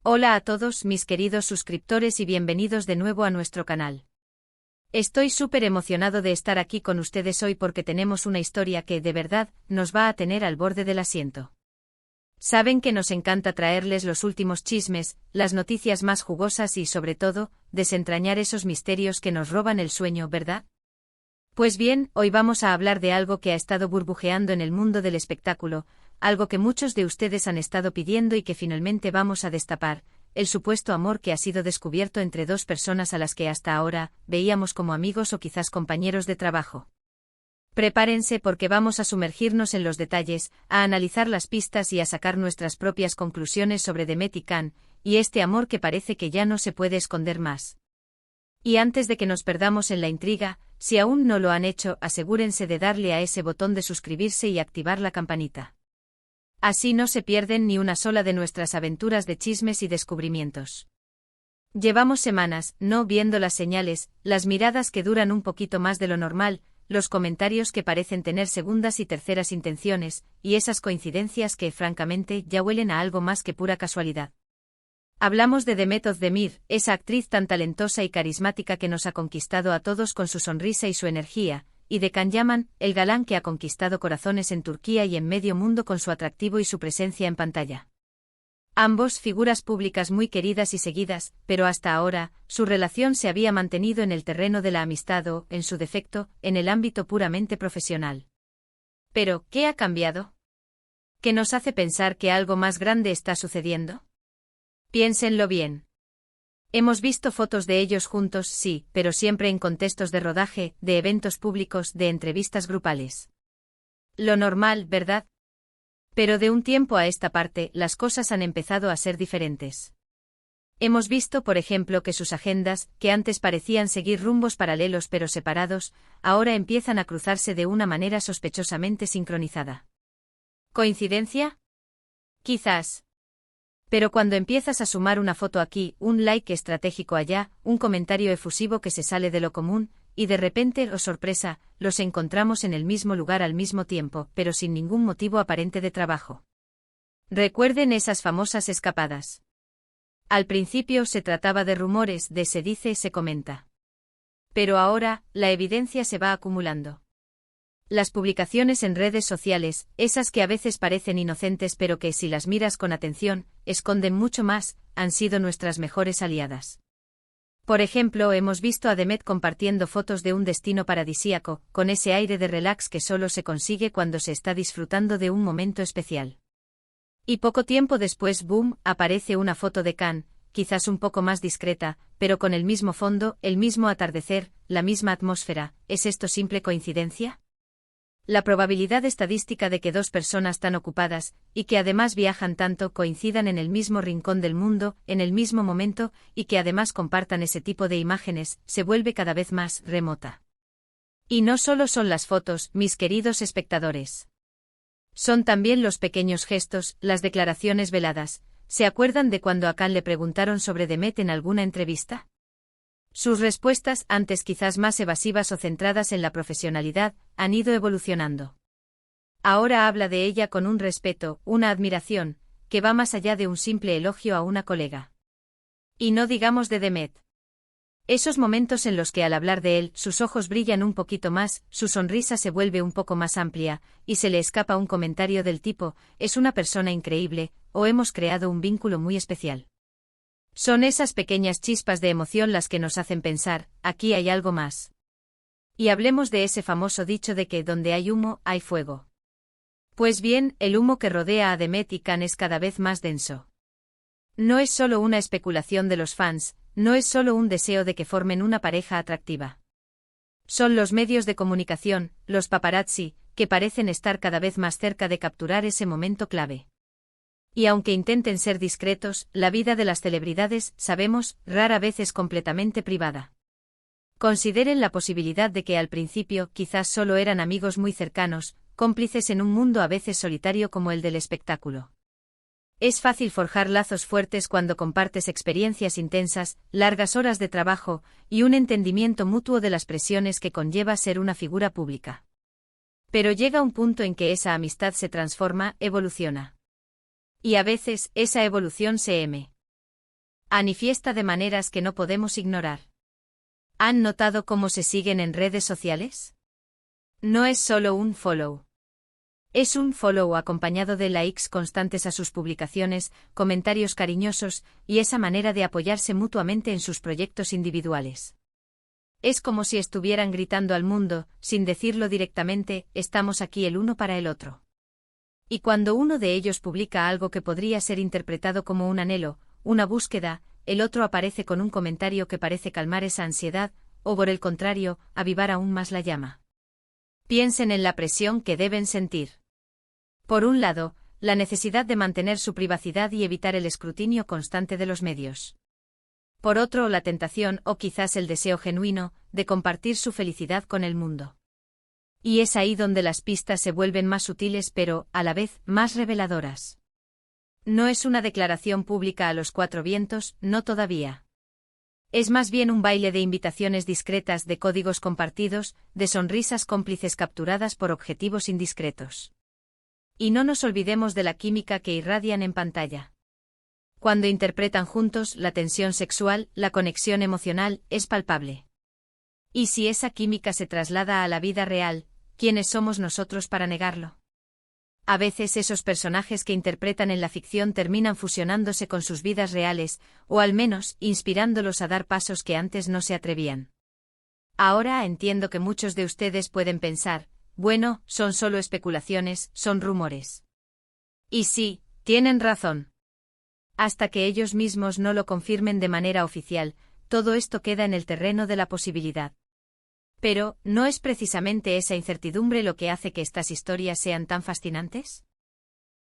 Hola a todos mis queridos suscriptores y bienvenidos de nuevo a nuestro canal. Estoy súper emocionado de estar aquí con ustedes hoy porque tenemos una historia que, de verdad, nos va a tener al borde del asiento. Saben que nos encanta traerles los últimos chismes, las noticias más jugosas y, sobre todo, desentrañar esos misterios que nos roban el sueño, ¿verdad? Pues bien, hoy vamos a hablar de algo que ha estado burbujeando en el mundo del espectáculo, algo que muchos de ustedes han estado pidiendo y que finalmente vamos a destapar, el supuesto amor que ha sido descubierto entre dos personas a las que hasta ahora veíamos como amigos o quizás compañeros de trabajo. Prepárense porque vamos a sumergirnos en los detalles, a analizar las pistas y a sacar nuestras propias conclusiones sobre Demet y Can, y este amor que parece que ya no se puede esconder más. Y antes de que nos perdamos en la intriga, si aún no lo han hecho, asegúrense de darle a ese botón de suscribirse y activar la campanita. Así no se pierden ni una sola de nuestras aventuras de chismes y descubrimientos. Llevamos semanas, no viendo las señales, las miradas que duran un poquito más de lo normal, los comentarios que parecen tener segundas y terceras intenciones, y esas coincidencias que, francamente, ya huelen a algo más que pura casualidad. Hablamos de Demet Özdemir, esa actriz tan talentosa y carismática que nos ha conquistado a todos con su sonrisa y su energía, y de Can Yaman, el galán que ha conquistado corazones en Turquía y en medio mundo con su atractivo y su presencia en pantalla. Ambos figuras públicas muy queridas y seguidas, pero hasta ahora, su relación se había mantenido en el terreno de la amistad o, en su defecto, en el ámbito puramente profesional. Pero, ¿qué ha cambiado? ¿Qué nos hace pensar que algo más grande está sucediendo? Piénsenlo bien. Hemos visto fotos de ellos juntos, sí, pero siempre en contextos de rodaje, de eventos públicos, de entrevistas grupales. Lo normal, ¿verdad? Pero de un tiempo a esta parte, las cosas han empezado a ser diferentes. Hemos visto, por ejemplo, que sus agendas, que antes parecían seguir rumbos paralelos pero separados, ahora empiezan a cruzarse de una manera sospechosamente sincronizada. ¿Coincidencia? Quizás. Pero cuando empiezas a sumar una foto aquí, un like estratégico allá, un comentario efusivo que se sale de lo común, y de repente, oh sorpresa, los encontramos en el mismo lugar al mismo tiempo, pero sin ningún motivo aparente de trabajo. Recuerden esas famosas escapadas. Al principio se trataba de rumores, de se dice, se comenta. Pero ahora, la evidencia se va acumulando. Las publicaciones en redes sociales, esas que a veces parecen inocentes pero que, si las miras con atención, esconden mucho más, han sido nuestras mejores aliadas. Por ejemplo, hemos visto a Demet compartiendo fotos de un destino paradisíaco, con ese aire de relax que solo se consigue cuando se está disfrutando de un momento especial. Y poco tiempo después, boom, aparece una foto de Can, quizás un poco más discreta, pero con el mismo fondo, el mismo atardecer, la misma atmósfera. ¿Es esto simple coincidencia? La probabilidad estadística de que dos personas tan ocupadas, y que además viajan tanto, coincidan en el mismo rincón del mundo, en el mismo momento, y que además compartan ese tipo de imágenes, se vuelve cada vez más remota. Y no solo son las fotos, mis queridos espectadores. Son también los pequeños gestos, las declaraciones veladas. ¿Se acuerdan de cuando a Can le preguntaron sobre Demet en alguna entrevista? Sus respuestas, antes quizás más evasivas o centradas en la profesionalidad, han ido evolucionando. Ahora habla de ella con un respeto, una admiración, que va más allá de un simple elogio a una colega. Y no digamos de Demet. Esos momentos en los que al hablar de él, sus ojos brillan un poquito más, su sonrisa se vuelve un poco más amplia, y se le escapa un comentario del tipo, es una persona increíble, o hemos creado un vínculo muy especial. Son esas pequeñas chispas de emoción las que nos hacen pensar, aquí hay algo más. Y hablemos de ese famoso dicho de que donde hay humo, hay fuego. Pues bien, el humo que rodea a Demet y Can es cada vez más denso. No es solo una especulación de los fans, no es solo un deseo de que formen una pareja atractiva. Son los medios de comunicación, los paparazzi, que parecen estar cada vez más cerca de capturar ese momento clave. Y aunque intenten ser discretos, la vida de las celebridades, sabemos, rara vez es completamente privada. Consideren la posibilidad de que al principio quizás solo eran amigos muy cercanos, cómplices en un mundo a veces solitario como el del espectáculo. Es fácil forjar lazos fuertes cuando compartes experiencias intensas, largas horas de trabajo, y un entendimiento mutuo de las presiones que conlleva ser una figura pública. Pero llega un punto en que esa amistad se transforma, evoluciona. Y a veces, esa evolución se Manifiesta de maneras que no podemos ignorar. ¿Han notado cómo se siguen en redes sociales? No es solo un follow. Es un follow acompañado de likes constantes a sus publicaciones, comentarios cariñosos y esa manera de apoyarse mutuamente en sus proyectos individuales. Es como si estuvieran gritando al mundo, sin decirlo directamente, estamos aquí el uno para el otro. Y cuando uno de ellos publica algo que podría ser interpretado como un anhelo, una búsqueda, el otro aparece con un comentario que parece calmar esa ansiedad, o por el contrario, avivar aún más la llama. Piensen en la presión que deben sentir. Por un lado, la necesidad de mantener su privacidad y evitar el escrutinio constante de los medios. Por otro, la tentación, o quizás el deseo genuino, de compartir su felicidad con el mundo. Y es ahí donde las pistas se vuelven más sutiles pero, a la vez, más reveladoras. No es una declaración pública a los cuatro vientos, no todavía. Es más bien un baile de invitaciones discretas, de códigos compartidos, de sonrisas cómplices capturadas por objetivos indiscretos. Y no nos olvidemos de la química que irradian en pantalla. Cuando interpretan juntos, la tensión sexual, la conexión emocional, es palpable. ¿Y si esa química se traslada a la vida real, quiénes somos nosotros para negarlo? A veces esos personajes que interpretan en la ficción terminan fusionándose con sus vidas reales, o al menos, inspirándolos a dar pasos que antes no se atrevían. Ahora entiendo que muchos de ustedes pueden pensar, bueno, son solo especulaciones, son rumores. Y sí, tienen razón. Hasta que ellos mismos no lo confirmen de manera oficial, todo esto queda en el terreno de la posibilidad. Pero, ¿no es precisamente esa incertidumbre lo que hace que estas historias sean tan fascinantes?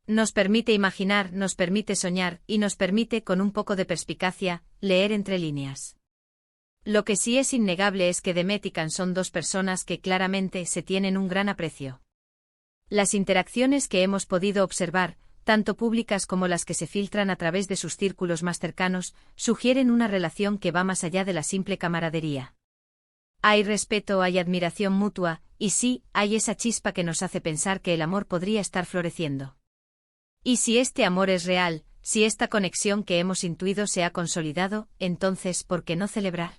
Nos permite imaginar, nos permite soñar, y nos permite, con un poco de perspicacia, leer entre líneas. Lo que sí es innegable es que Demet y Can son dos personas que claramente se tienen un gran aprecio. Las interacciones que hemos podido observar, tanto públicas como las que se filtran a través de sus círculos más cercanos, sugieren una relación que va más allá de la simple camaradería. Hay respeto, hay admiración mutua, y sí, hay esa chispa que nos hace pensar que el amor podría estar floreciendo. Y si este amor es real, si esta conexión que hemos intuido se ha consolidado, entonces, ¿por qué no celebrar?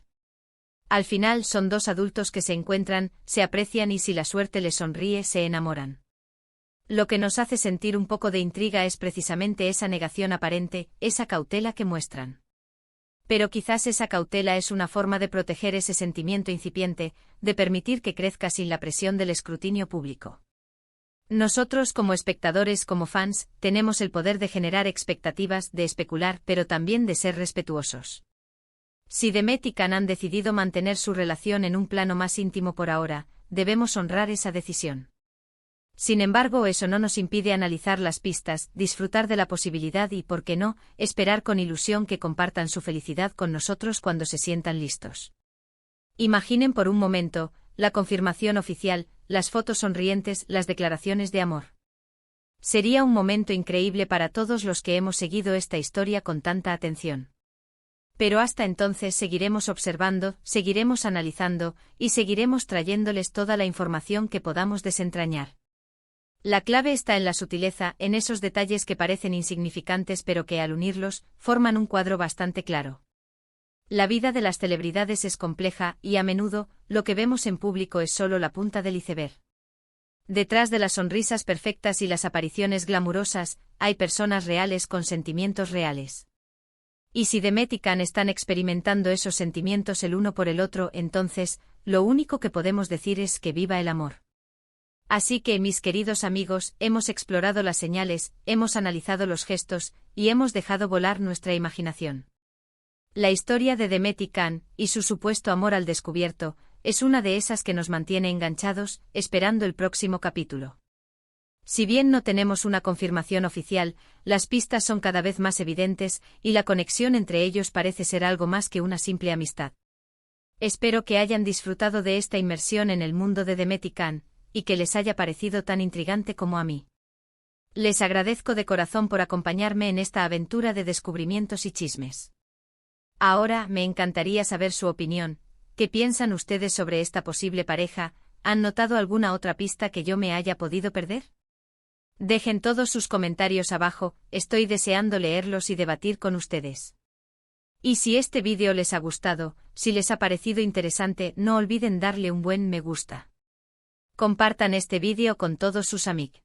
Al final son dos adultos que se encuentran, se aprecian y si la suerte les sonríe, se enamoran. Lo que nos hace sentir un poco de intriga es precisamente esa negación aparente, esa cautela que muestran. Pero quizás esa cautela es una forma de proteger ese sentimiento incipiente, de permitir que crezca sin la presión del escrutinio público. Nosotros como espectadores, como fans, tenemos el poder de generar expectativas, de especular, pero también de ser respetuosos. Si Demet y Can han decidido mantener su relación en un plano más íntimo por ahora, debemos honrar esa decisión. Sin embargo, eso no nos impide analizar las pistas, disfrutar de la posibilidad y, por qué no, esperar con ilusión que compartan su felicidad con nosotros cuando se sientan listos. Imaginen por un momento, la confirmación oficial, las fotos sonrientes, las declaraciones de amor. Sería un momento increíble para todos los que hemos seguido esta historia con tanta atención. Pero hasta entonces seguiremos observando, seguiremos analizando, y seguiremos trayéndoles toda la información que podamos desentrañar. La clave está en la sutileza, en esos detalles que parecen insignificantes pero que al unirlos, forman un cuadro bastante claro. La vida de las celebridades es compleja y a menudo, lo que vemos en público es solo la punta del iceberg. Detrás de las sonrisas perfectas y las apariciones glamurosas, hay personas reales con sentimientos reales. Y si Demet y Can están experimentando esos sentimientos el uno por el otro, entonces, lo único que podemos decir es que viva el amor. Así que, mis queridos amigos, hemos explorado las señales, hemos analizado los gestos, y hemos dejado volar nuestra imaginación. La historia de Demet y Can, y su supuesto amor al descubierto, es una de esas que nos mantiene enganchados, esperando el próximo capítulo. Si bien no tenemos una confirmación oficial, las pistas son cada vez más evidentes, y la conexión entre ellos parece ser algo más que una simple amistad. Espero que hayan disfrutado de esta inmersión en el mundo de Demet y Can, y que les haya parecido tan intrigante como a mí. Les agradezco de corazón por acompañarme en esta aventura de descubrimientos y chismes. Ahora, me encantaría saber su opinión. ¿Qué piensan ustedes sobre esta posible pareja? ¿Han notado alguna otra pista que yo me haya podido perder? Dejen todos sus comentarios abajo, estoy deseando leerlos y debatir con ustedes. Y si este vídeo les ha gustado, si les ha parecido interesante, no olviden darle un buen me gusta. Compartan este vídeo con todos sus amigos.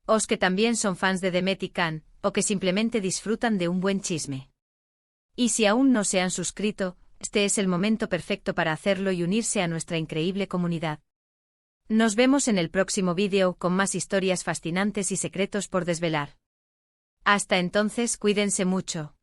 Os que también son fans de Demet y Can, o que simplemente disfrutan de un buen chisme. Y si aún no se han suscrito, este es el momento perfecto para hacerlo y unirse a nuestra increíble comunidad. Nos vemos en el próximo vídeo con más historias fascinantes y secretos por desvelar. Hasta entonces, cuídense mucho.